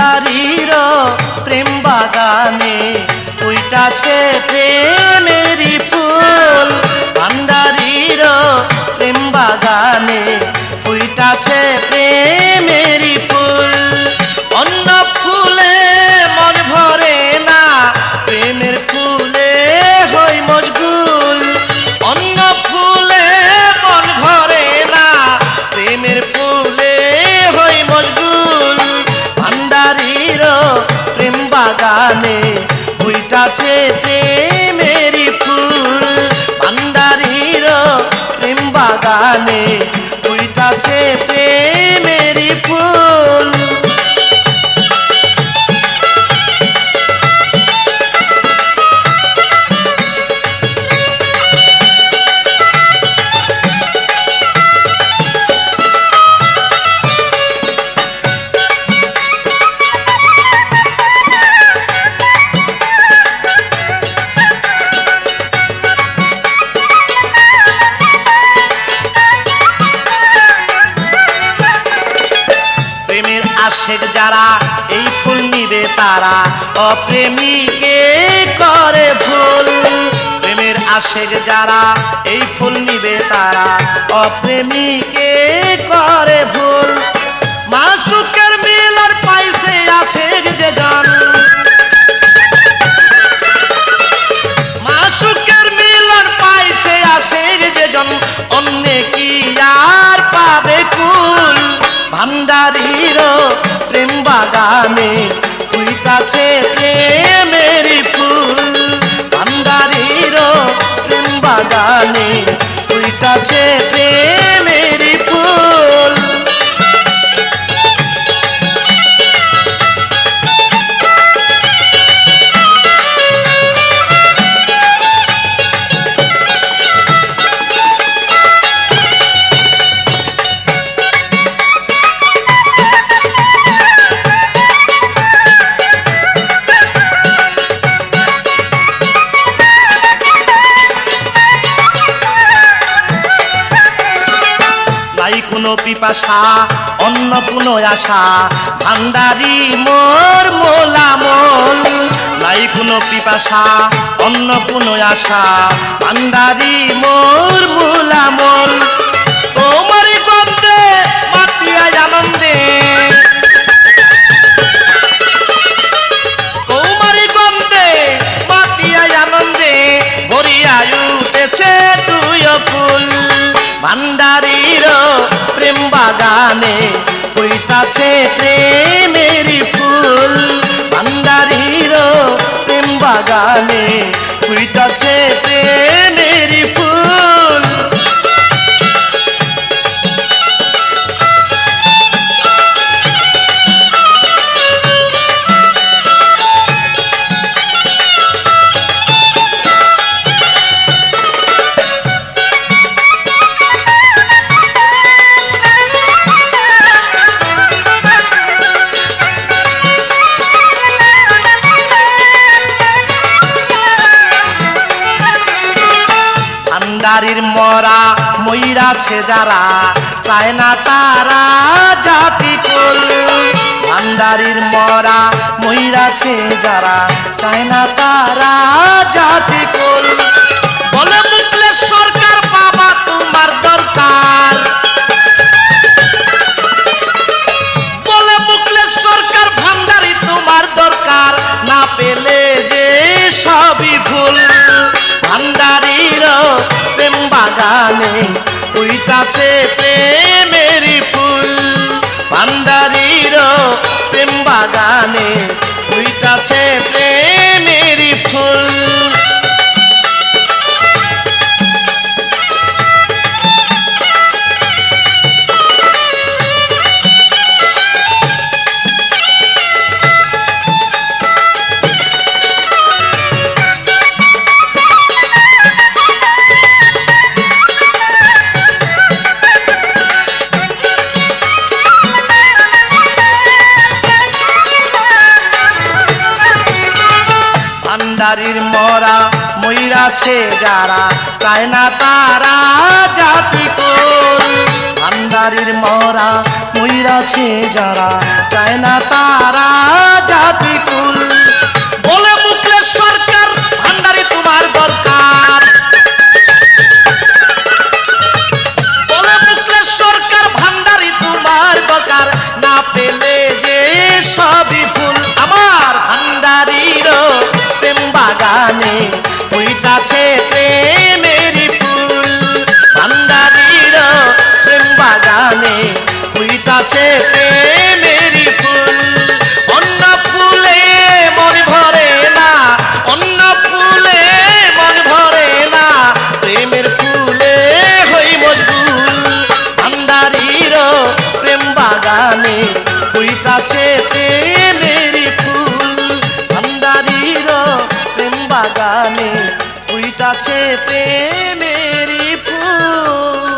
ভান্ডারীর প্রেম বাগানে ফুইটাছে প্রেমেরই ফুল। ভান্ডারীর প্রেম বাগানে ফুইটাছে প্রেমেরই ফুল। অন্য ফুলে মন ভরে না, প্রেমের ফুলে হই মশগুল। অন্য ফুলে মন ভরে না, প্রেমের ফুলে হই মশগুল। ভান্ডারীর প্রেম বাগানে ফুইটাছে প্রেমেরই ফুল। ভান্ডারীর প্রেম বাগানে ফুইটাছে প্রেমেরই ফুল। আশেক যারা এই ফুল নিবে তারা অপ্রেমিকে করে ভুল। প্রেমের আশেক যারা এই ফুল নিবে তারা অপ্রেমিকে করে ভুল। মাসুকের মিলন পাইছে আশেক যে জন, মাসুকের মিলন পাইছে আশেক যে জন, অন্য কি আর পাবে কুল। ভান্ডারীর প্রেম বাগানে ফুইটাছে প্রেমেরই ফুল। ভান্ডারীর প্রেম বাগানে ফুইটাছে প্রেমেরই ফুল। নাই কোনো পিপাসা অন্য কোনো আশা, ভান্ডারী মোর মোলামল। নাই কোনো পিপাসা অন্য কোনো আশা, ভান্ডারী মোর মোলামল। তোমারই গন্ধে মাতিয়া আনন্দে, তোমারই গন্ধে মাতিয়া আনন্দে ভরিয়া উঠেছে তুই ফুল। ভান্ডারীর প্রেম বাগানে ফুইটাছে প্রেমেরই ফুল। ভান্ডারীর প্রেম বাগানে ফুইটাছে প্রেমেরই ফুল। ভান্ডারীর মরা মইরাছে যারা চায় না তারা জাতি কুল। ভান্ডারীর মরা মইরাছে যারা চায় না তারা জাতি কুল। বলে মুখলেশ সরকার পাবা তোমার দরকার, বলে মুখলেশ সরকার ভান্ডারী তোমার দরকার, না পেলে যে সবই ভুল। ভান্ডারীর প্রেম বাগানে ফুইটাছে প্রেমেরই ফুল। ভান্ডারীর প্রেম বাগানে ফুইটাছে প্রেমেরই ফুল। ভান্ডারীর মরা মইরাছে যারা চায় না তারা জাতি কুল। ভান্ডারীর মরা মইরাছে যারা চায় না তারা জাতি কুল বলে মুখলেশ সরকার ভান্ডারি তোমার দরকার বলে মুখলেশ সরকার ভান্ডারি তোমার দরকার না পেলে যে সবই ফুল আমার ভান্ডারির প্রেম বাগানে ফুইতাছে প্রেমেরই ফুল ভান্ডারির প্রেম বাগানে ফুইতাছে প্রেমেরই ফুল অন্য ফুলে মন ভরে না অন্য ফুলে মন ভরে না প্রেমের ফুলে হই মজবুল ভান্ডারির প্রেম বাগানে ফুইতাছে প্রেমেরই ফুল ভান্ডারির প্রেম বাগানে ফুইতাছে প্রেমেরই ফুল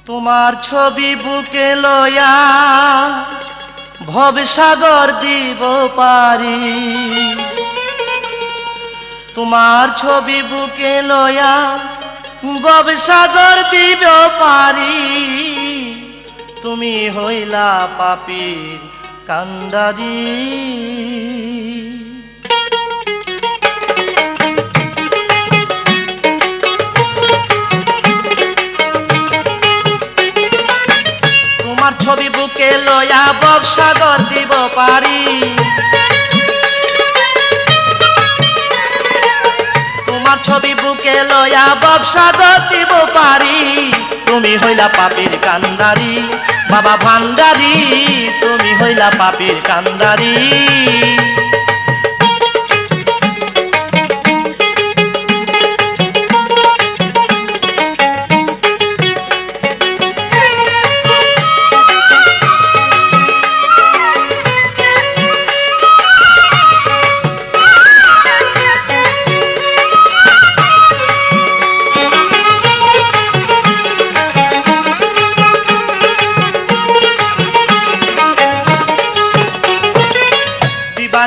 তোমার ছবি বুকে লয়া ভবসাগর দিব পারি তোমার ছবি বুকে লয়া ভবসাগর দিব পারি তুমি হইলা পাপীর কান্ডারি তোমার ছবি বুকে লয়া ভবসাগর দিব পারি তোমার ছবি বুকে লয়া ভবসাগর দিব পারি তুমি হইলা পাপীর কান্ডারি বাবা ভান্ডারি তুমি হইলা পাপীর কান্ডারি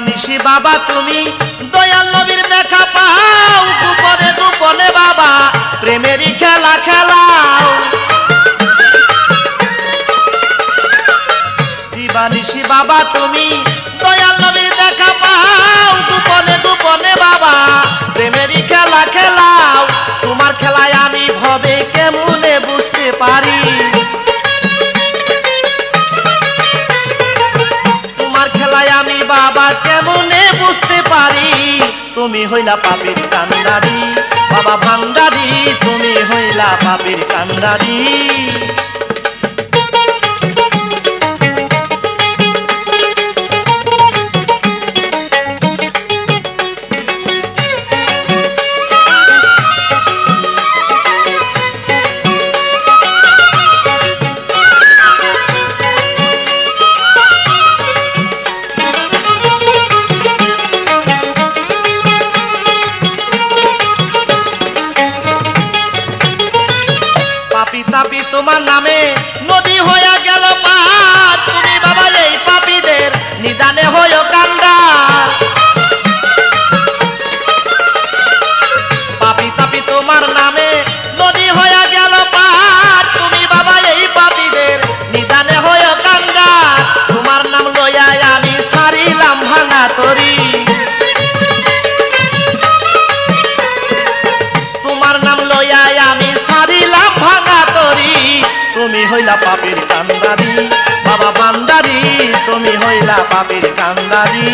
নিশি বাবা তুমি দয়াল নবীর দেখা পাও গোপনে গোপনে বাবা প্রেমেরই খেলা খেলাও দিবানিশি বাবা তুমি দয়াল নবীর দেখা পাও গোপনে গোপনে বাবা প্রেমেরই খেলা খেলাও তোমার খেলায় আমি ভবে কেমনে বুঝতে পারি তোমার খেলায় আমি বাবা কেমনে বুঝতে পারি তুমি হইলা পাপীর কান্ডারি বাবা ভান্ডারি তুমি হইলা পাপীর কান্ডারি তাপি তোমার নামে নদী হয়ে গেল পার তুমি বাবা এই পাপীদের নিদানে হয়ে কান্দা পাপি তাপি তোমার নামে নদী হয়ে গেল পার তুমি বাবা এই পাপীদের নিদানে হয়ে কান্দা তোমার নাম লইয়া আমি সারিলাম ভাঙা তরি তোমার নাম লইয়া আমি সারিলাম ভাঙা তুমি হইলা পাপীর কান্ডারি বাবা ভান্ডারি তুমি হইলা পাপীর কান্ডারি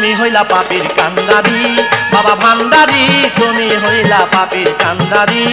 তুমি হইলা পাপীর কান্দারি বাবা ভান্ডারি তুমি হইলা পাপীর কান্দারি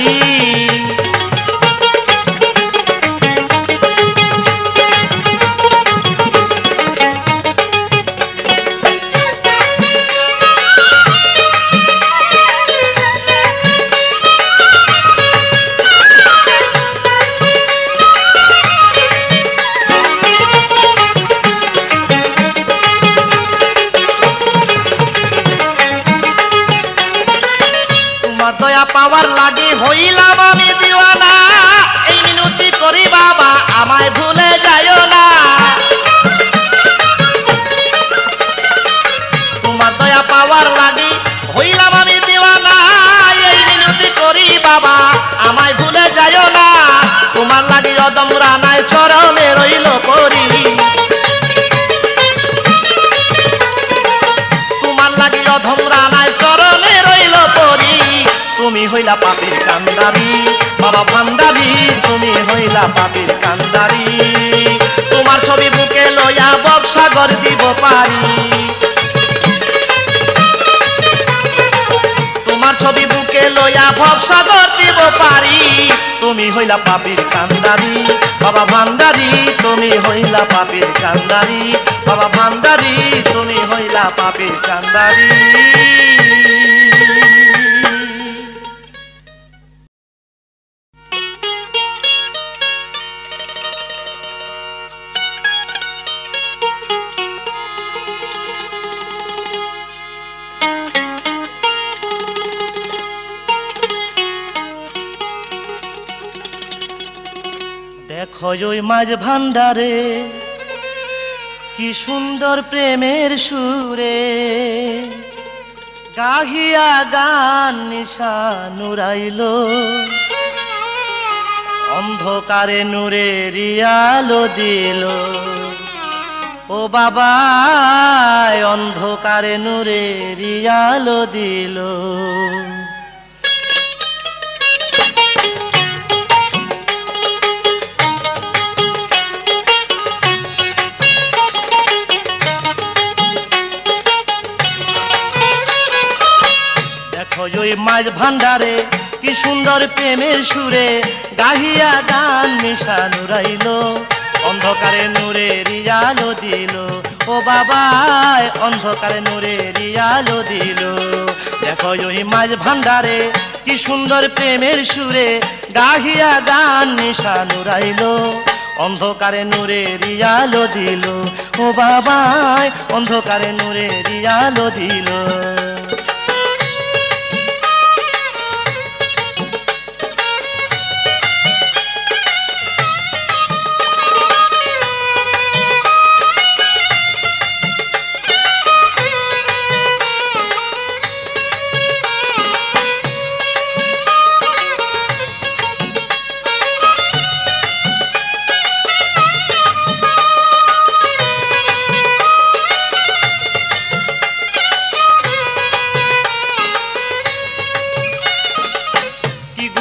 পাওয়ার লাগি হইলাম আমি দিওয়ানা এই মিনতি করি বাবা আমায় ভুলে যাইও না তোমার দয়া পাওয়ার লাগি হইলাম আমি দিওয়ানা এই মিনতি করি বাবা আমায় ভুলে যাইও না তোমার লাগি অদম রানায় চরণে রইল করি তোমার লাগি অদম রানায় চরণে রইল করি তুমি হইলা পাপীর কান্দারি বাবা ভান্ডারি তুমি হইলা পাপীর কান্দারি তোমার ছবি বুকে লইয়া ব্যবসাগর দিব পারি তোমার ছবি বুকে লইয়া ব্যবসাগর দিব পারি তুমি হইলা পাপীর কান্দারি বাবা ভান্ডারি তুমি হইলা পাপীর কান্দারি বাবা ভান্ডারি তুমি হইলা পাপীর কান্দারি দেখো ওই মাঝ ভান্ডারে কি সুন্দর প্রেমের সুরে গাহিয়া গান নিশানুরাইল অন্ধকারে নূরের আলো দিল ও বাবা অন্ধকারে নূরের আলো দিল ওই মাঝ ভান্ডারে কি সুন্দর প্রেমের সুরে গাহিয়া গান নিশানুরাইল অন্ধকারে নূরের আলো দিল ও বাবা অন্ধকারে নূরের আলো দিল দেখো ওই মাঝ ভান্ডারে কি সুন্দর প্রেমের সুরে গাহিয়া গান নিশানুরাইল অন্ধকারে নূরের আলো দিল ও বাবা অন্ধকারে নূরের আলো দিল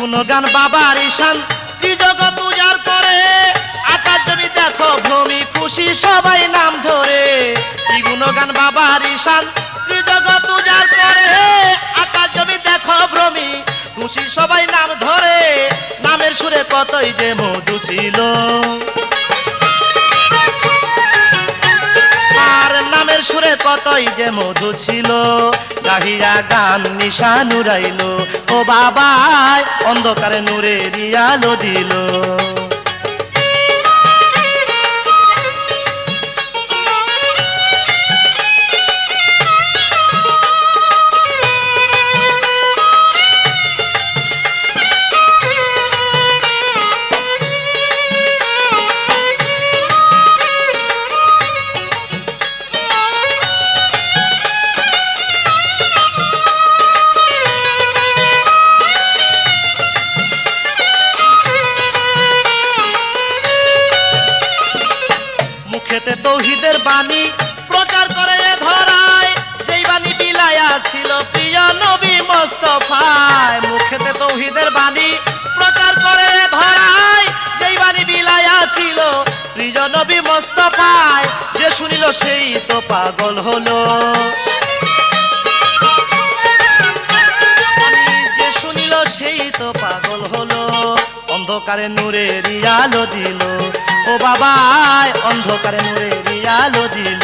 গুণগান বাবার ঈশান ত্রিজগৎ উজাড় করে আকাশ জমি দেখো ভূমি খুশি সবাই নাম ধরে কি গুণগান বাবার ঈশান ত্রিজগৎ উজাড় করে আকাশ জমি দেখো ভূমি খুশি সবাই নাম ধরে নামের সুরে কতই যে মধু ছিল আর নামের সুরে কতই যে মধু ছিল গাহিয়া গান নিশানুরাইল ও বাবা অন্ধকারে নূরের আলো দিল তৌহিদের বাণী প্রচার করে ধরায় যেই বাণী বিলায়া ছিল প্রিয় নবী মুস্তাফায় মুখেতে তৌহিদের বাণী প্রচার করে ধরায় যেই বাণী বিলায়া ছিল প্রিয় নবী মুস্তাফায় যে শুনিল সেই তো পাগল হলো অন্ধকারে নূরের আলো দিল ও বাবা অন্ধকারে নূরের আলো দিল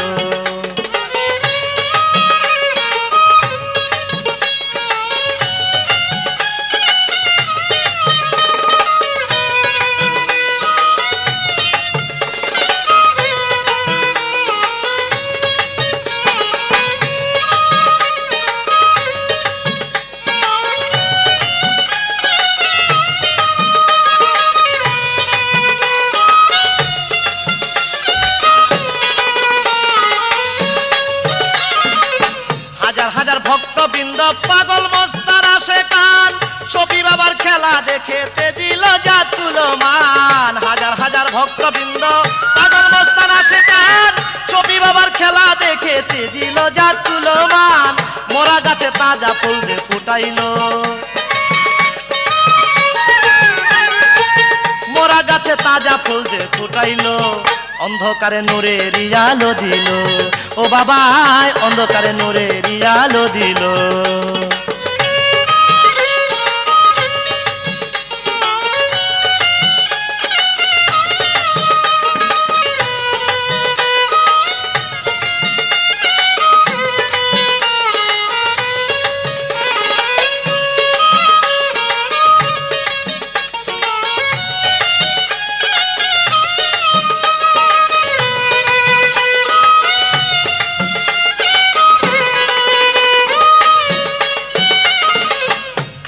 ভক্তবৃন্দ পাগল মস্তান আসে কান শফি বাবার খেলা দেখে তেজিল জাত কুলমান হাজার হাজার ভক্তবৃন্দ পাগল মস্তান আসে কান শফি বাবার খেলা দেখে তেজিল জাত কুলমান মোরা গাছে তাজা ফুল যে ফুটাইলো মোরা গাছে তাজা ফুল যে ফুটাইলো অন্ধকারে নূরের আলো দিল ও বাবা অন্ধকারে নূরের আলো দিল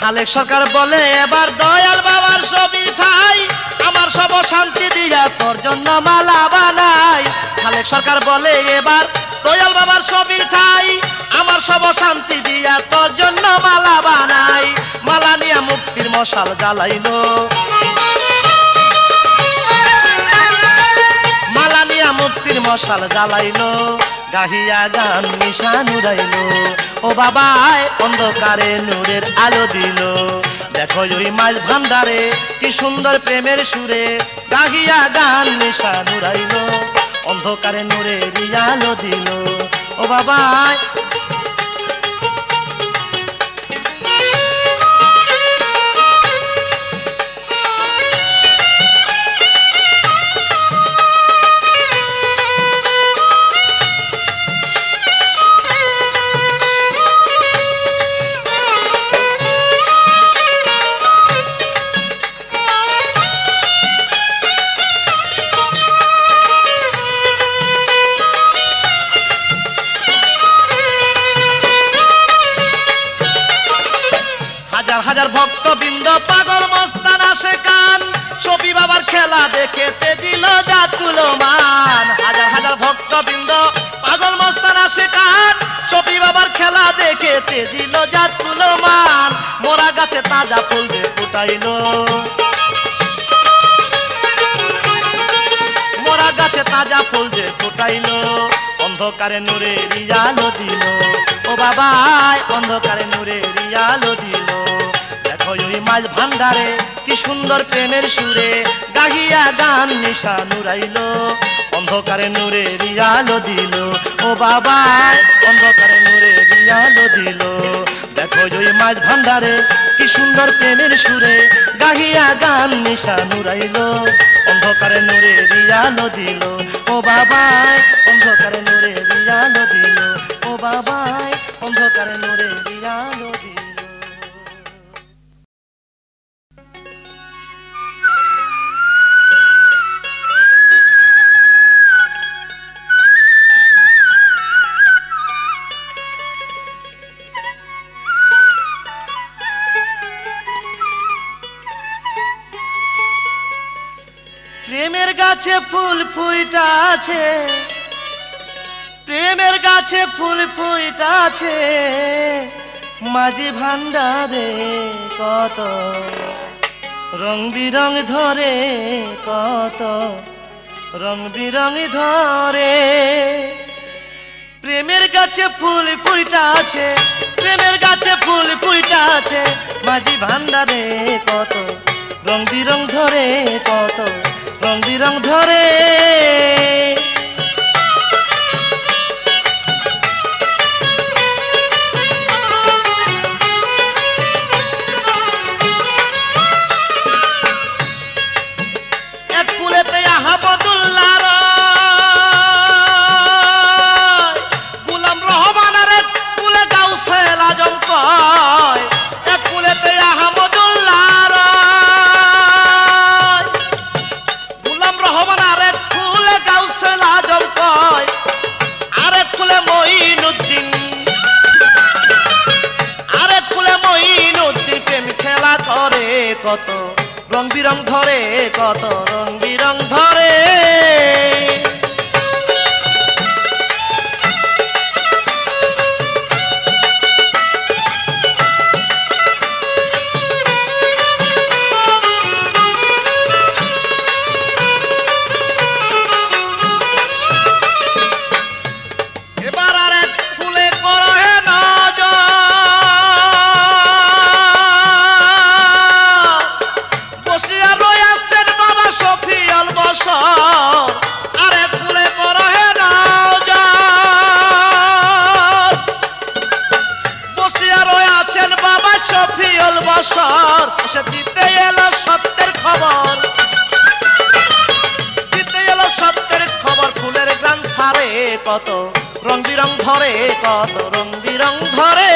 খালেক সরকার বলে এবার দয়াল বাবার ছবির ঠাই আমার সব শান্তি দিয়া তোর জন্য মালা বানাই খালেক সরকার বলে এবার দয়াল বাবার ছবির ঠাই আমার সব শান্তি দিয়া তোর জন্য মালা বানাই মালা নিয়ে মুক্তির মশাল জ্বালাইলো মালা নিয়ে মুক্তির মশাল জ্বালাইলো গাহিয়া গান নিশান উড়াইলো ও বাবা অন্ধকারে নূরের আলো দিল দেখো ওই মাঝ ভান্ডারে কি সুন্দর প্রেমের সুরে গাহিয়া গান নিশান উড়াইলো অন্ধকারে নূরের আলো দিল ও বাবা হাজার ভক্তবৃন্দ পাগল মস্তান আসে কান শফি বাবার খেলা দেখে তেজিল জাত কুলমান হাজার হাজার ভক্তবৃন্দ পাগল মস্তান আসে কান শফি বাবার খেলা দেখে তেজিল জাত কুলমান মোরা গাছে তাজা ফুল যে ফুটাইলো মোরা গাছে তাজা ফুল যে ফুটাইলো অন্ধকারে নূরের আলো দিল ও বাবা অন্ধকারে নূরের আলো দিল ওই মাঝ ভান্ডারে কি সুন্দর প্রেমের সুরে গাহিয়া গান নিশান উড়াইলো অন্ধকারে নূরের আলো দিল ও বাবা অন্ধকারে নূরের আলো দিল দেখো ওই মাঝ ভান্ডারে কি সুন্দর প্রেমের সুরে গাহিয়া গান নিশান উড়াইলো অন্ধকারে নূরের আলো দিল ও বাবা অন্ধকারে নূরের আলো দিল ও বাবা অন্ধকারে নূরের আলো দিল প্রেমের গাছে ফুল ফুইটাছে প্রেমের গাছে ফুল ফুইটাছে মাঝি ভান্ডারে কত রং বিরং ধরে কত রং বিরং ধরে প্রেমের গাছে ফুল ফুইটাছে প্রেমের গাছে ফুল ফুইটাছে মাঝি ভান্ডারে কত রং বিরং ধরে কত রং বিরং ধরে বিরং ধরে কত রং বিরং ধরে দিতে এলো সত্যের খবর দিতে এলো সত্যের খবর ফুলের গান সারে কত রং বিরং ধরে কত রং বিরং ধরে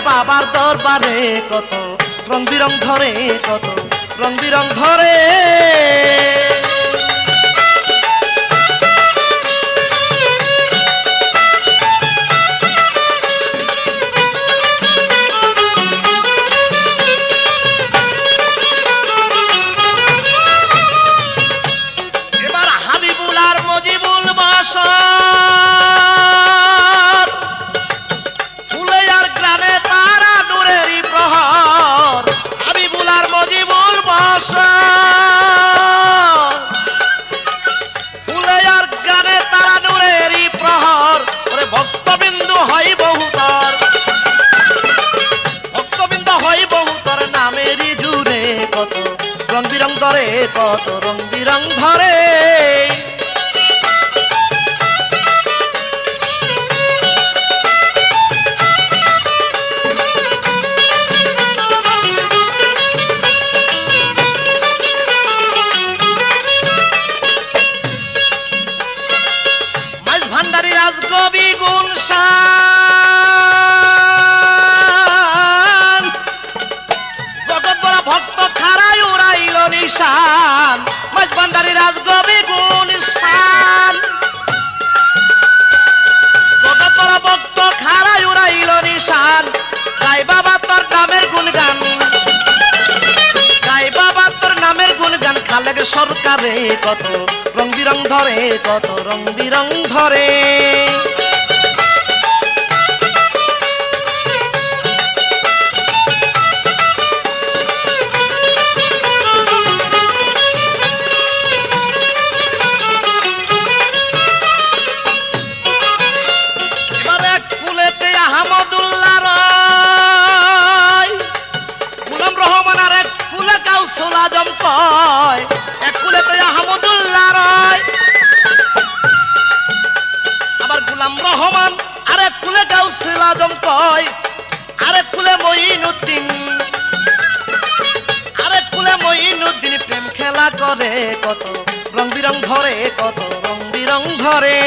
বাবার দরবারে কত রং বিরং ধরে কত রং বিরং ধরে এবার হাবিবুল আর মজিবুল বাসা কত রং বিরং ধরে মাইজ ভান্ডারী রাজকবি গুণসান জগৎ বড় ভক্ত খারাই উড়াইল নিশান মাইজ ভান্ডারী রাজকবি গুণসান জগৎ বড় ভক্ত খারাই উড়াইল নিশান গাই বাবা তোর নামের গুণগান গাই বাবা তোর নামের গুণগান খালেক সরকারে কত রং বিরং ধরে কত রং বিরং ধরে এক ফুলেতে আহমদুল্লাহ রয় আবার গোলাম রহমান আরেক ফুলে গাউসুল আজম কয় আরেক ফুলে মঈনুদ্দিন আরেক ফুলে মঈনুদ্দিন প্রেম খেলা করে কত রং বিরং ধরে কত রং বিরং ধরে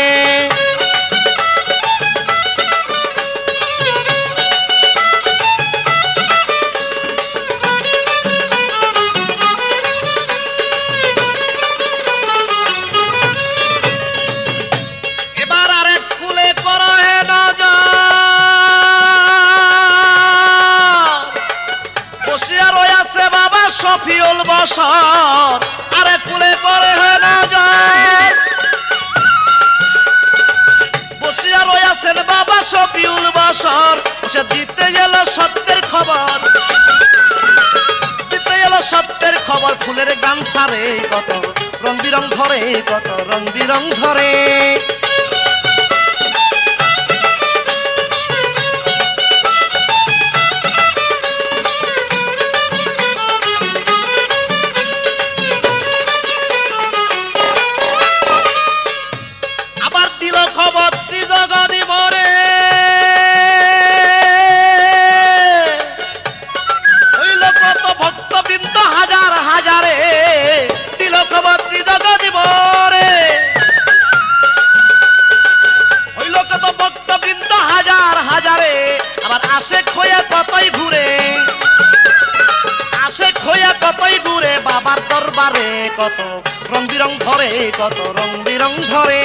শফিউল বশর আরে ফুলে করে হয় না যায় বসিয়া রয়েছেন বাবা শফিউল বশর সে দিতে এলো সত্যের খবর দিতে এলো সত্যের খবর ফুলের গান সারে কত রং বিরং ধরে কত রং বিরং ধরে আবার আশেক হইয়া কতই ঘুরে, আশেক হইয়া কতই ঘুরে বাবার দরবারে, কত রং বিরং ধরে, কত রং বিরং ধরে।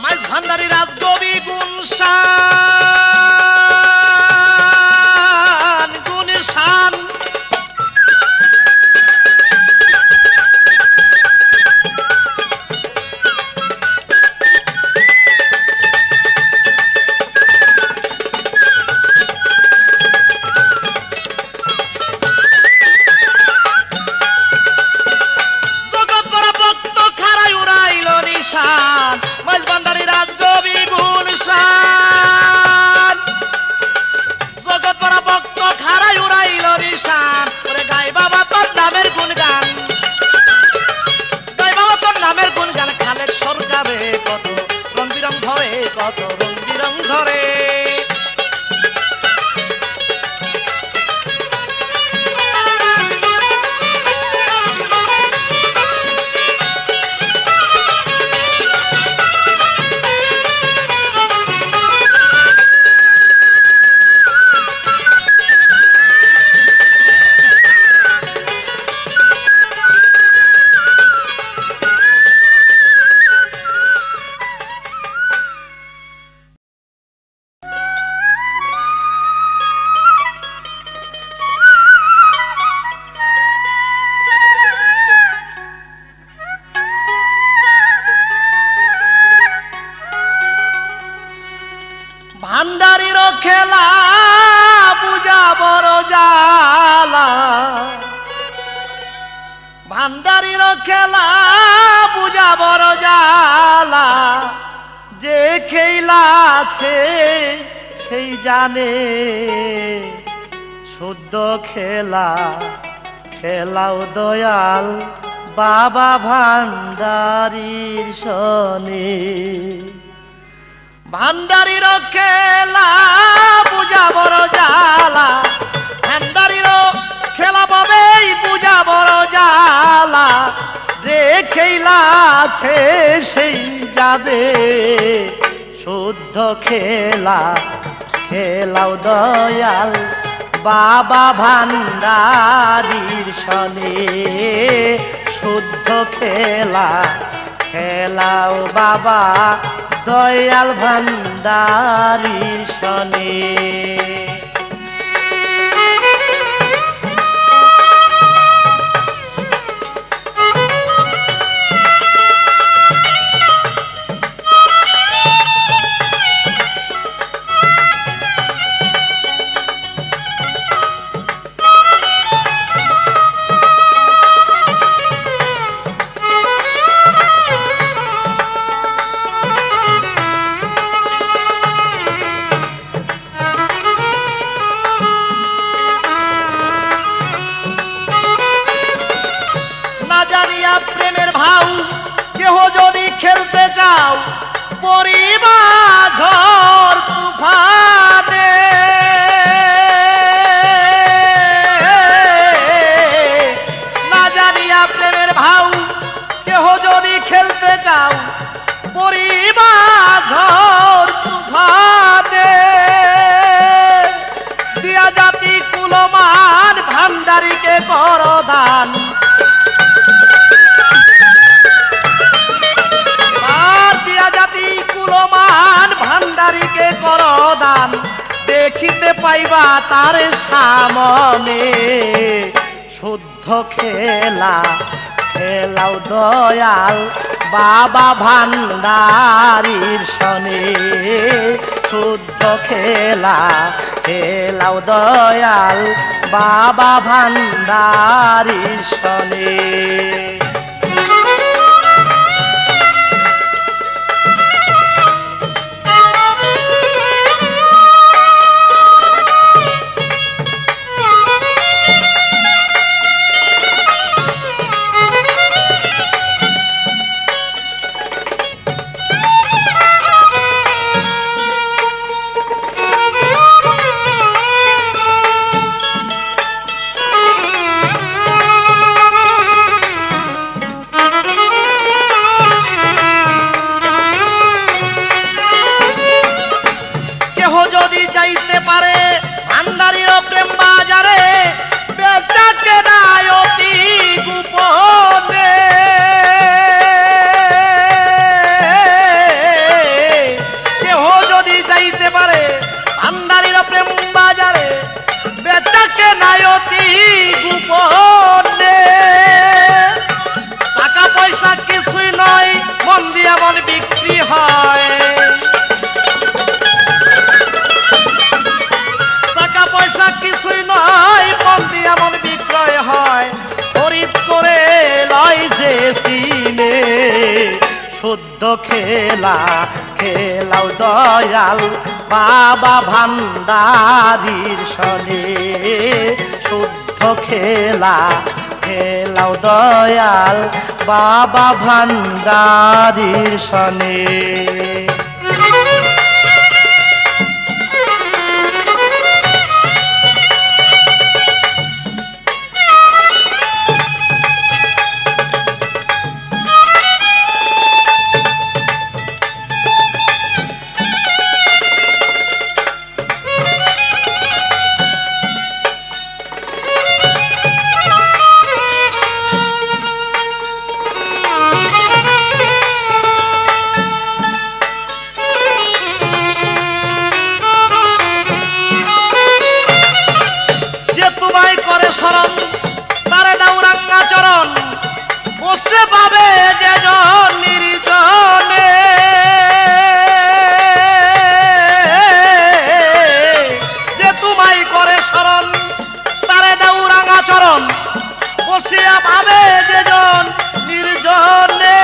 মাইজ ভান্ডারী রাজকবি গুণশান গুণের শান, মাইজ ভান্ডারী রাজকবি গুণশান, জগৎ ভরা ভক্ত খারাই উড়াইল নিশান। ওরে গাই বাবা তোর নামের গুণগান, গাই বাবা তোর নামের গুণগান, খালেক সরকারে কত রং বিরং ধরে, কত রং বিরং ধরে। ভান্ডারীর খেলা বুঝা বড় জালা, ভান্ডারীর খেলা বুঝা বড় জালা, যে খেলাছে সেই জানে, শুদ্ধ খেলা খেলাও দয়াল বাবা ভান্ডারীর শনি। ভান্ডারীর খেলা বুঝা বড় জালা, ভান্ডারীর খেলা পাবেই বুঝা বড় জালা, যে খেলাছে সেই যাবে, শুদ্ধ খেলা খেলাও দয়াল বাবা ভান্ডারীর শনি। শুদ্ধ খেলা খেলাও বাবা দয়াল ভান্ডারীর শনি। প্রেমের ভাও কেহ যদি খেলতে চাও, পরিবা ঝড় তুফানে, না জানিয়া প্রেমের ভাও কেহ যদি খেলতে চাও, পরিবা ঝড় তুফানে। দিয়া জাতি কুলমান ভান্ডারীকে কর দান, ভান্ডারীকে কর দান, দেখিতে পাইবা তার সামনে। শুদ্ধ খেলা খেলাও দয়াল বাবা ভান্ডারীর শনি। শুদ্ধ খেলা খেলাও দয়াল বাবা ভান্ডারীর শনি। যদি চাইতে পারে ভান্ডারির প্রেম বাজারে বেচা কেনায় অতি গোপনে কেহ যদি চাইতে পারে ভান্ডারির প্রেম বাজারে বেচা কেনায় অতি গোপনে টাকা পয়সা কিছুই নয় মন দিয়া মন বিক্রি হয় টাকা পয়সা কিছুই নয় মন দিয়া মন বিক্রয় হয় খরিদ করে লয় যে সিনে শুদ্ধ খেলা খেলাও দয়াল বাবা ভান্ডারির সনে শুদ্ধ খেলা খেলাও দয়াল বাবা ভান্ডারির সনে শরণ তারে দাউরাঙ্গা চরণ বসে পাবে যে জন নির্জনে যে তোমায় করে শরণ তারে দাউরাঙ্গা চরণ বসিয়া পাবে যে জন নির্জনে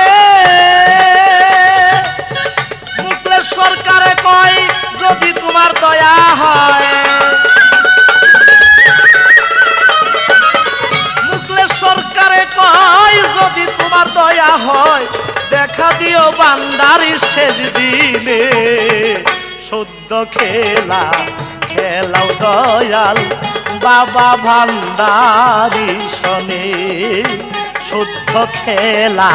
মুখলে সরকারে কয় যদি তোমার দয়া হয় সরকারে কয় যদি তোমার দয়া হয় দেখা দিও ভান্ডারি শেষ দিনে শুদ্ধ খেলা খেলাও দয়াল বাবা ভান্ডারি সনে শুদ্ধ খেলা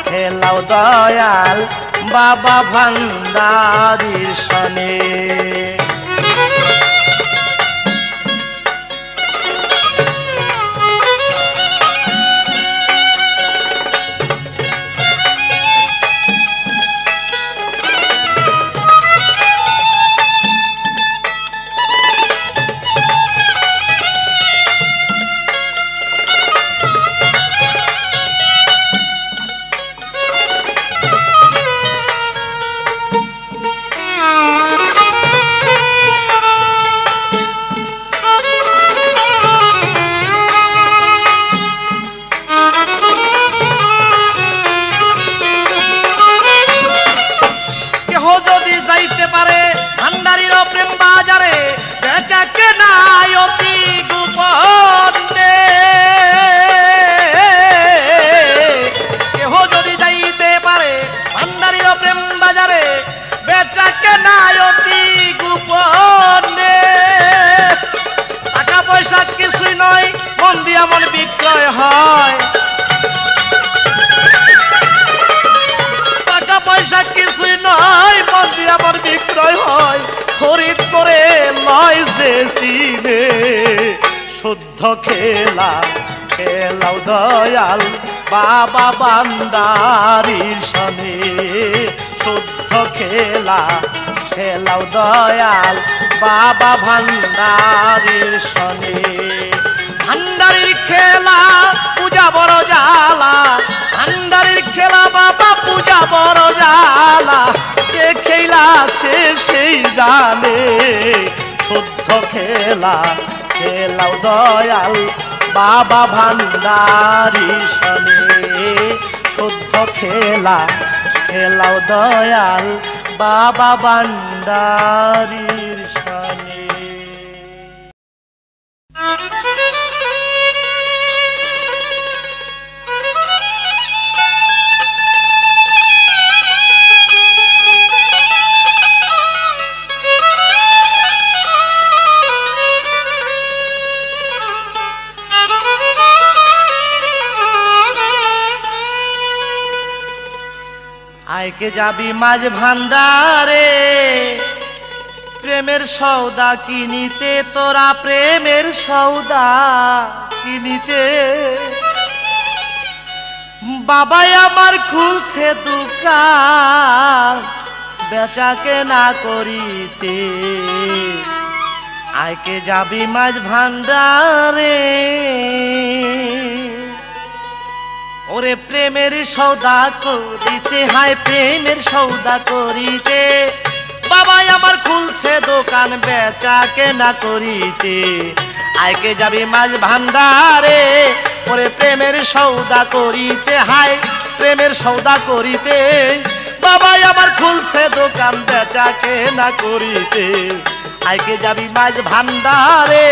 খেলাও দয়াল বাবা ভান্ডারি সনে শুদ্ধ খেলা খেলাও দয়াল বাবা ভান্ডারির সনে শুদ্ধ খেলা খেলাও দয়াল বাবা ভান্ডারির সনে ভান্ডারির খেলা পূজা বড় জ্বালা ভান্ডারির খেলা বাবা পূজা বড় জ্বালা যে খেলা সেই জানে শুদ্ধ খেলা খেলাও দয়াল বাবা ভান্ডারির সনে শুদ্ধ খেলা খেলাও দয়াল বাবা ভান্ডারির সনে আইকে যাবি মাঝ ভান্ডারে প্রেমের সৌদা কিনিতে তোরা প্রেমের সৌদা কিনিতে বাবাই আমার খুলছে দোকান বেচা কেনা করিতে আইকে যাবি মাঝ ভান্ডারে ওরে প্রেমের সৌদা করিতে হায় প্রেমের সৌদা করিতে বাবাই আমার খুলছে দোকান বেচা কেনা করিতে আইকে যাবি মাঝ ভান্ডারে ওরে প্রেমের সৌদা করিতে হায় প্রেমের সৌদা করিতে বাবাই আমার খুলছে দোকান বেচা কেনা করিতে আইকে যাবি মাঝ ভান্ডারে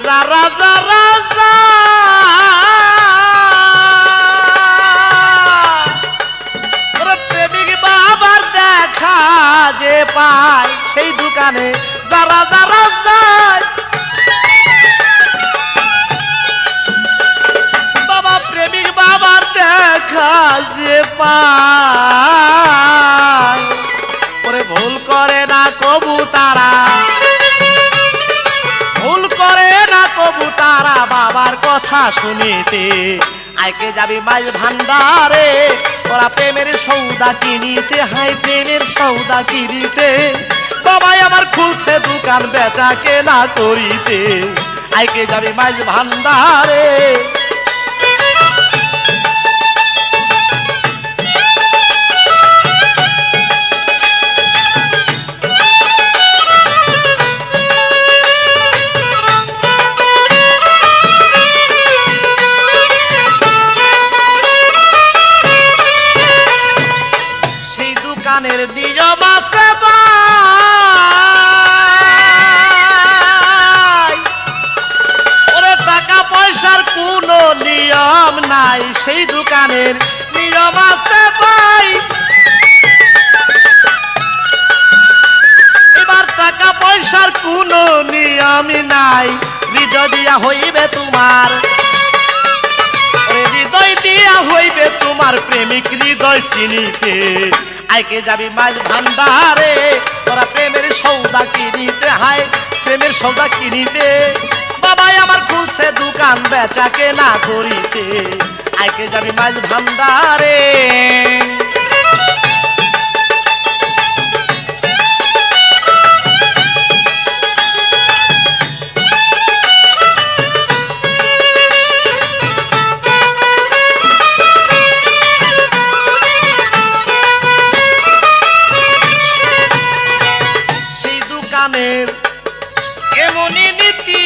যারা যারা প্রেমিক বাবার দেখা যে পায় সেই দোকানে যারা যারা যায় বাবা প্রেমিক বাবার দেখা যে পায় ওরে ভুল করে না কবু তারা ভুল করে না কবু তারা বাবার কথা শুনিতে আইকে যাবি মাঝ ভান্ডারে তোরা প্রেমের সৌদা কিনিতে হাই প্রেমের সৌদা কিনিতে বাবাই আমার খুলছে দোকান বেচা কেনা করিতে আইকে যাবি মাঝ ভান্ডারে নিয়ম আছে ওরে টাকা পয়সার কোনো নিয়ম নাই সেই দোকানের নিয়ম আছে ভাই এবার টাকা পয়সার কোনো নিয়ম নাই হৃদয় দিয়া হইবে তোমার হৃদয় দিয়া হইবে তোমার প্রেমিক হৃদয় চিনিতে আইকে যাবি মাঝ ভান্ডারে তোরা প্রেমের সৌদা কিনিতে হায় প্রেমের সৌদা কিনিতে বাবাই আমার খুলছে দোকান বেচা কেনা করিতে আইকে যাবি মাঝ ভান্ডারে এমনি নীতি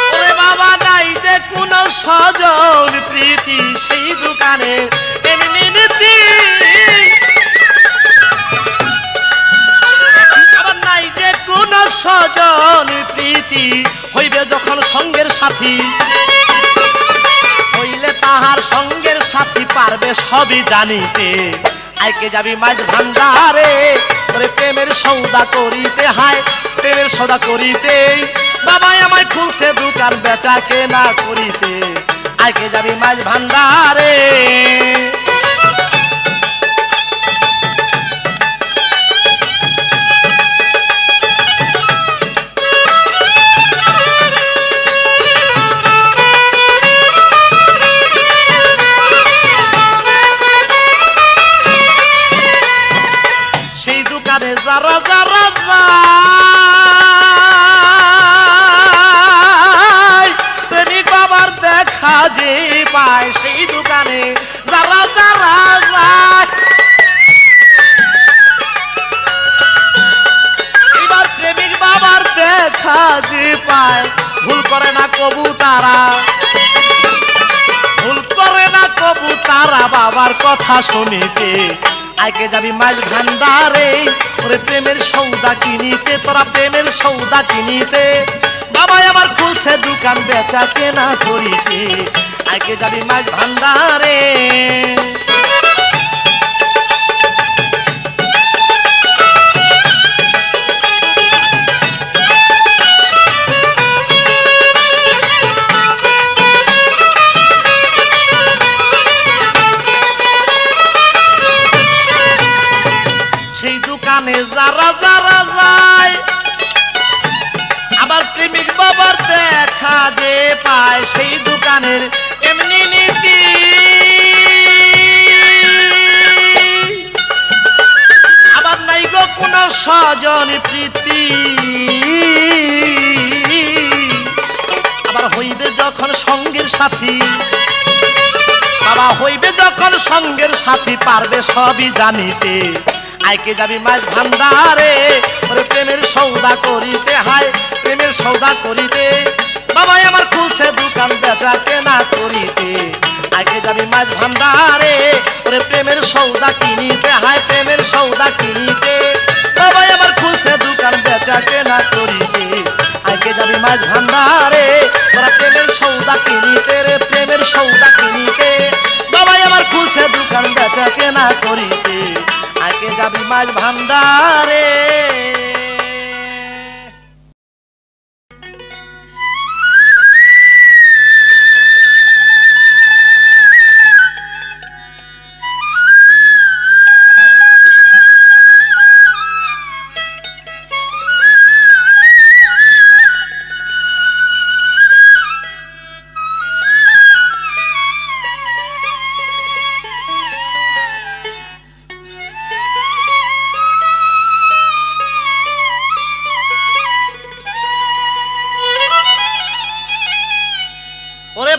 ওরে বাবা নাই যে কোন স্বজন প্রীতি সেই দোকানে এমনি নীতি আবার নাই যে কোন স্বজন প্রীতি হইবে যখন সঙ্গের সাথী হইলে তাহার সঙ্গের সাথী পারবে সবই জানিতে আইকে যাবি মাঝ ভান্ডারে ওরে প্রেমের সৌদা করিতে হায় প্রেমের সৌদা করিতে বাবাই আমায় খুলছে দোকান বেচা কেনা করিতে আইকে যাবি মাঝ ভান্ডারে যারা যারা যায় প্রেমিক বাবার দেখা যে পায় সেই দোকানে যারা যারা যায় এবার প্রেমিক বাবার দেখা যে পায় ভুল করে না কবু তারা ভুল করে না কবু তারা বাবার কথা শুনিতে আইকে যাবি মাছ ভান্ডারে ওরে প্রেমের সৌদা কিনিতে তোরা প্রেমের সৌদা কিনিতে বাবা আমার খুলছে দোকান বেচা কেনা করিতে আইকে যাবি মাছ ভান্ডারে যারা যারা যায় আবার প্রেমিক বাবার দেখা যে পায় সেই দোকানের এমনি নীতি আবার নাই গো কোন স্বজন প্রীতি আবার হইবে যখন সঙ্গের সাথী বাবা হইবে যখন সঙ্গের সাথী পারবে সবই জানিতে আইকে যাবি মাছ ভান্ডারে ওরে প্রেমের সৌদা করিতে হায় প্রেমের সৌদা করিতে বাবাই আমার খুলছে দোকান বেচা কেনা করিতে আইকে যাবি মাছ ভান্ডারে ওরে প্রেমের সৌদা কিনিতে হায় প্রেমের সৌদা কিনিতে বাবাই আমার খুলছে দোকান বেচা কেনা করিতে আইকে যাবি মাছ ভান্ডারে ওরা প্রেমের সৌদা কিনিতে রে প্রেমের সৌদা কিনিতে বাবাই আমার খুলছে দোকান বেচা কেনা করিতে আইকে যাবি মাছ ভান্ডারে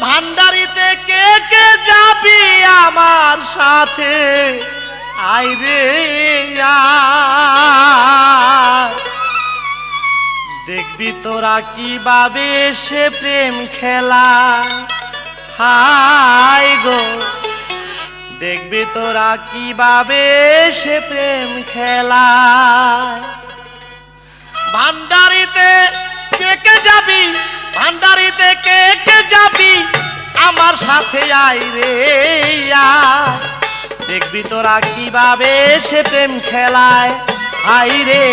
ভান্ডারিতে কে কে যাবি আমার সাথে আইরে দেখবি তোরা কিভাবে সে প্রেম খেলা হাই গো দেখবি তোরা কিভাবে সে প্রেম খেলা ভান্ডারিতে কে কে যাবি ভান্ডারিতে কে কে যাবি আমার সাথে আইরে দেখবি তোরা কিভাবে সে প্রেম খেলায় আইরে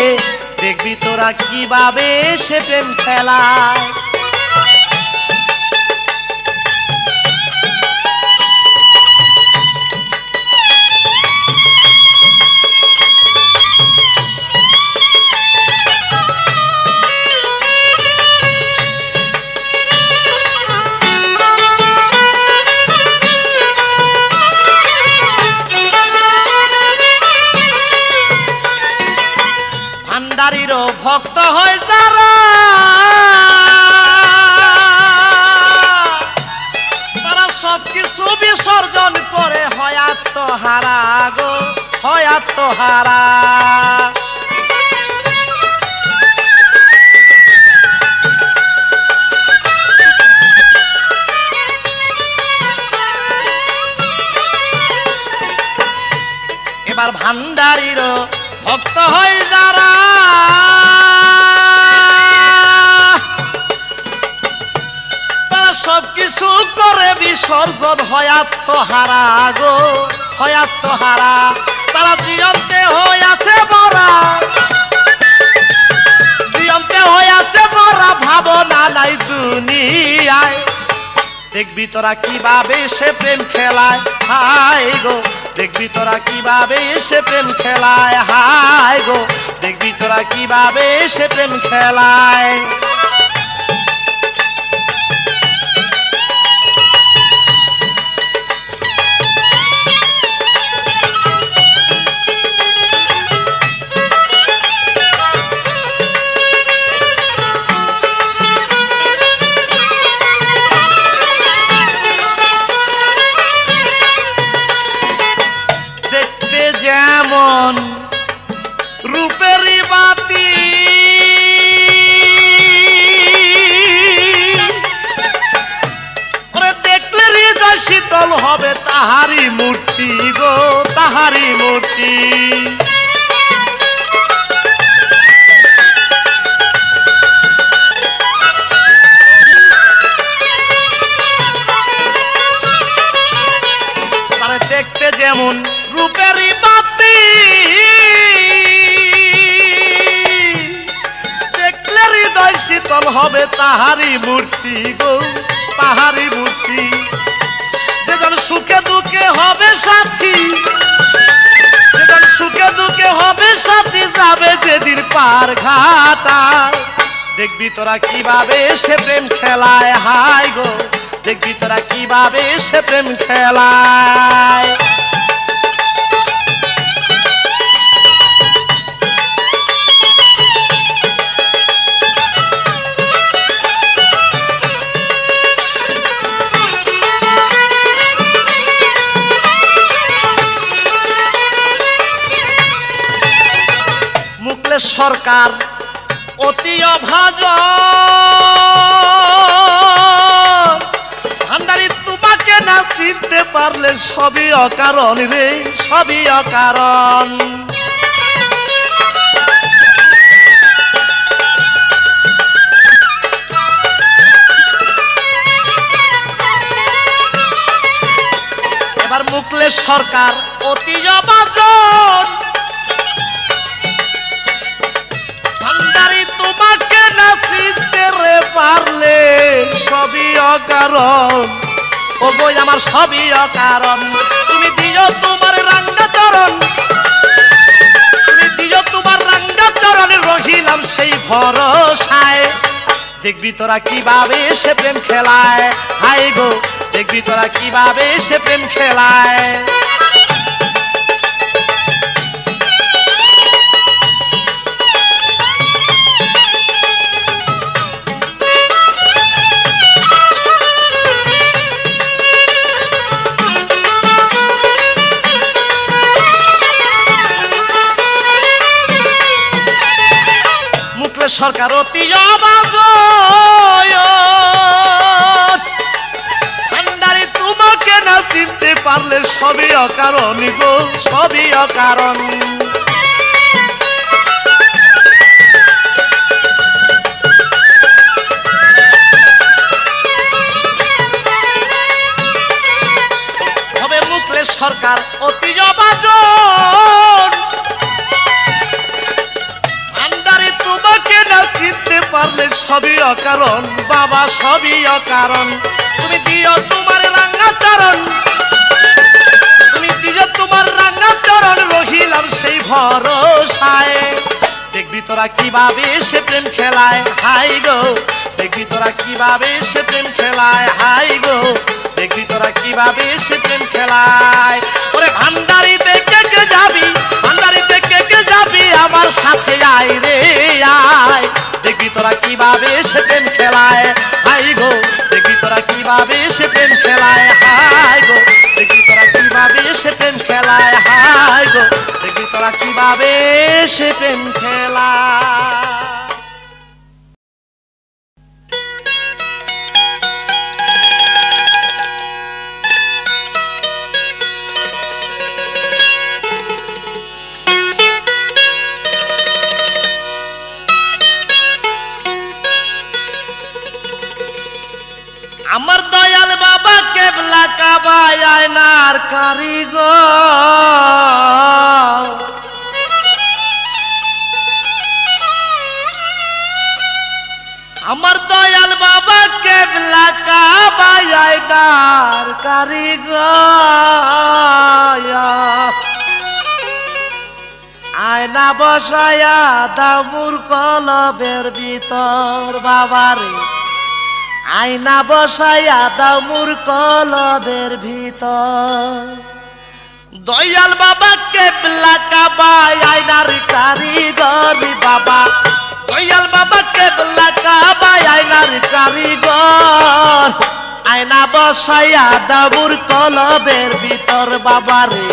দেখবি তোরা কিভাবে সে প্রেম খেলায় ভক্ত হয় যারা তারা সবকিছু বিসর্জন করে হয় আত্মহারা গো হয় আত্মহারা এবার ভান্ডারির ভক্ত হয় যারা সবকিছু করে বিসর্জন হয় আত্মহারা গো হয় আত্মহারা তারা জীবন্তে হইয়াছে মরা জীবন্তে হইয়াছে মরা ভাবনা নাই দুনিয়ায় দেখবি তোরা কিভাবে সে প্রেম খেলায় হাই গো দেখবি তোরা কিভাবে সে প্রেম খেলায় হাই গো দেখবি তোরা কিভাবে সে প্রেম খেলায় যেমন রূপেরই বাতি স্থল হবে তাহারি মূর্তি গো, তাহারি মূর্তি। যেজন সুখে দুঃখে হবে সাথী, যেজন সুখে দুঃখে হবে সাথী, যাবে যেদিন পার ঘাটা। দেখবি তোরা কিভাবে সে প্রেম খেলায়, হাই গো দেখবি তোরা কিভাবে সে প্রেম খেলায়। মুকলেশ সরকার অতি অভাজন, ভান্ডারী তোমাকে না চিনতে পারলে সবই অকারণ রে, সবই অকারণ। এবার মুকলেশ সরকার অতি অভাজন, ভান্ডারী তোমাকে না চিনতে রে পারলে সবই অকারণ। ও গো আমার সবই অকারণ। তুমি দিও তোমার রাঙ্গা চরণ, তুমি দিও তোমার রাঙ্গা চরণ, রহিলাম সেই ভরসায়। দেখবি তোরা কিভাবে সে প্রেম খেলায়, হাই গো দেখবি তোরা কিভাবে সে প্রেম খেলায়। সরকার অতি অভাজন, ভান্ডারী তোমাকে না চিনতে পারলে সবই অকারণ গো, সবই অকারণ। হবে মুকলেশ সরকার অতি অভাজন, তোমাকে না চিনতে পারলে সবই অকারণ বাবা, সবই অকারণ। তুমি দিও তোমার রাঙ্গা চরণ, তুমি দিও তোমার রাঙ্গা চরণ, রহিলাম সেই ভরসায়। দেখবি তোরা কিভাবে সে প্রেম খেলায়, হাই গো দেখবি তোরা কিভাবে সে প্রেম খেলায়, হাই গো দেখবি তোরা কিভাবে সে প্রেম খেলায়। ওরে ভান্ডারী দেখে কে যাবি, ভান্ডারী দেখে কে যাবি, আমার সাথে আয় রে আয়। দেখবি তোরা কিভাবে সে প্রেম খেলায়, হাই গো দেখবি তোরা কিভাবে সে প্রেম খেলায়, হাই গো দেখবি তোরা কিভাবে সে প্রেম খেলায়, হাই গো দেখবি তোরা কিভাবে সে প্রেম খেলায়। আমার দয়াল বাবা কেবলা কাবা আয়নার কারিগর, আমার দয়াল বাবা কেবলা কাবা আয়নার কারিগর। আয়না বসায়া দামুর কলবের ভিতর বাবারে, আয়না বসায়া দাও মোর কলবের ভিতর। দয়াল বাবা কেবলা কাবা আয়নার কারিগর বাবা, দয়াল বাবা কেবলা কাবা আয়নার কারিগর। আয়না বসায়া দাও মোর কলবের ভিতর বাবারে,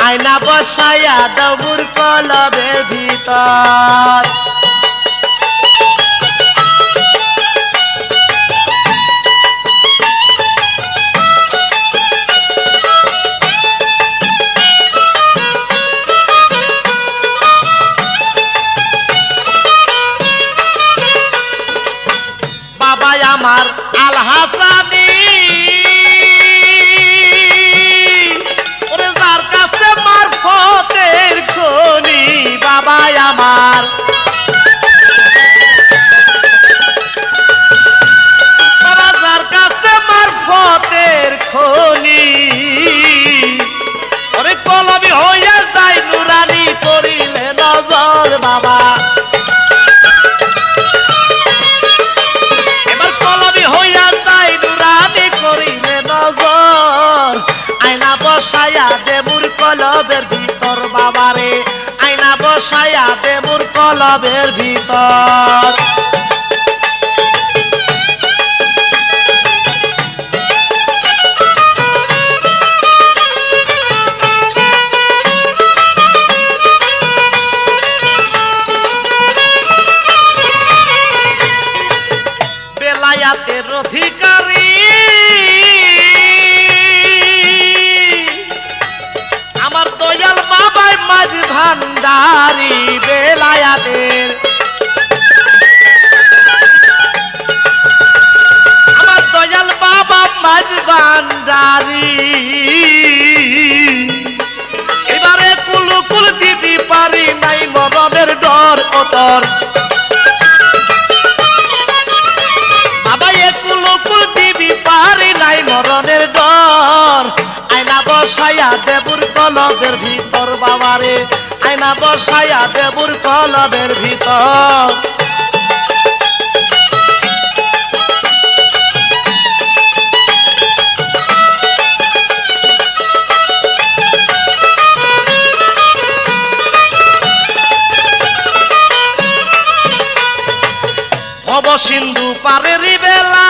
আয়না বসায়া দাও মোর কলবের ভিতর। আমার আল হাসানি ওরে যার কাছে মারফতের খনি, বাবা আমার বসাইয়া দেবুর কলবের ভিতর। বেলায়াতের অধিকারী আমার দয়াল বাবাই মাঝ ভান্ডারি। বেলায়াতের আমার দয়াল বাবা মাঝ ভান্ডারি। এবারে কুলুকুল দিবি পারি নাই মরণের ডর অতর। বাবা এ কুলুকুল দিবি পারি নাই মরণের ডর। আয়না বসাইয়া দেবুর কলবের ভিতর বাবারে, আয়না বসাইয়া দেবুর কলবের ভিতর। ভব সিন্ধু পারের বেলা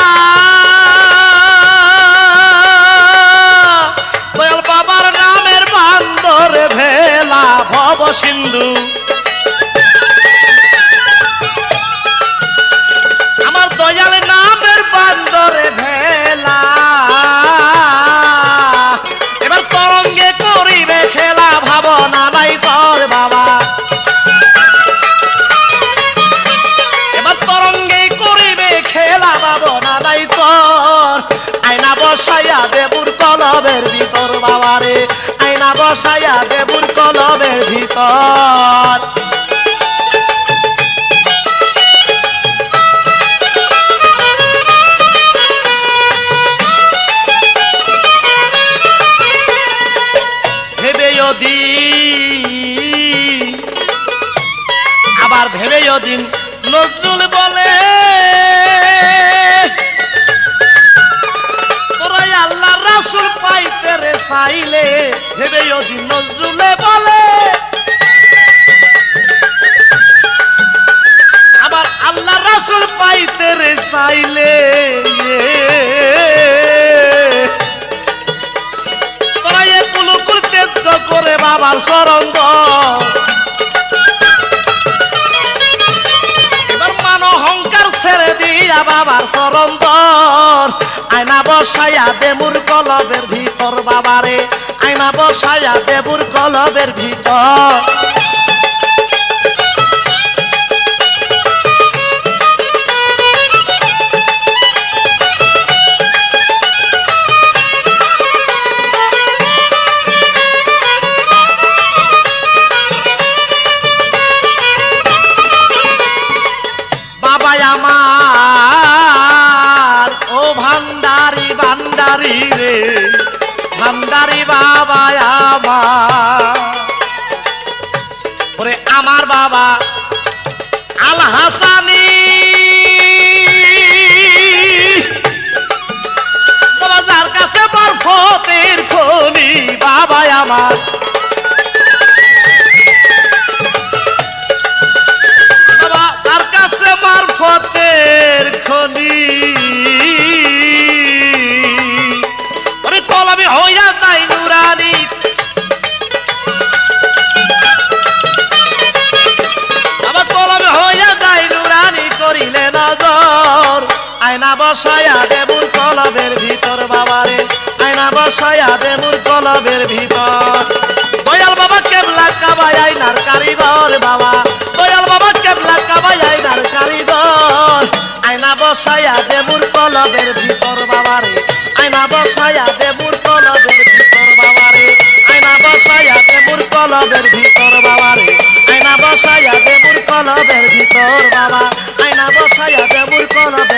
দয়াল বাবার নামের বান্দরে ভেলা। ভব সিন্ধু আমার দয়াল নামের বান্দরে ভেলা। এবার তরঙ্গে করিবে খেলা ভাবনা নাই তোর বাবা। খেলা ভাবনা নাই তোর। আয়না বসাইয়া দেবুর কলবের ভিতর বাবারে, আয়না বসাইয়া দেবুর কলবের ভিতর। ভেবে আবার ভেবে দিন নজরুল বলে তোরাই আল্লাহ রাসূল পাইতে রে চাইলে। ভেবে দিন নজরুলে বলে আবার আল্লাহ রাসূল পাইতে রে চাইলে। তোরাই এ কুলুকুল তেজ করে বাবার শরণ ধর। অহংকার ছেড়ে দিয়া বাবার চরণ ধর। আয়না বসাইয়া দেবুর কলবের ভিতর বাবারে, আয়না বসাইয়া দেবুর কলবের ভিতর। আমার ও ভান্ডারি ভান্ডারি রে ভান্ডারি বাবা আমার। ওরে আমার বাবা আল হাসানি বাবা যার কাছে বরফতের খনি বাবা আমার। মারফতের খনি ওরে কলবে হইয়া যাই নুরানি। আবার কলবে হইয়া যাই নুরানি করিলে নজর। আয়না বসাইয়া দেবুর কলবের ভিতর বাবারে, আয়না বসাইয়া দেবুর কলবের ভিতর। দয়াল বাবা কেবলা কাবাই আইনার কারিগর বাবা, দয়াল বাবা কেবলা কাবাই আইনার কারিগর। আয়না বসাইয়া দেবুর কলবের ভিতর বাবারে, আয়না বসাইয়া দেবুর কলবের ভিতর বাবারে, আয়না বসাইয়া দেবুর কলবের ভিতর বাবারে, আয়না বসাইয়া দেবুর কলবের ভিতর বাবা, আয়না বসাইয়া দেবুর কলবের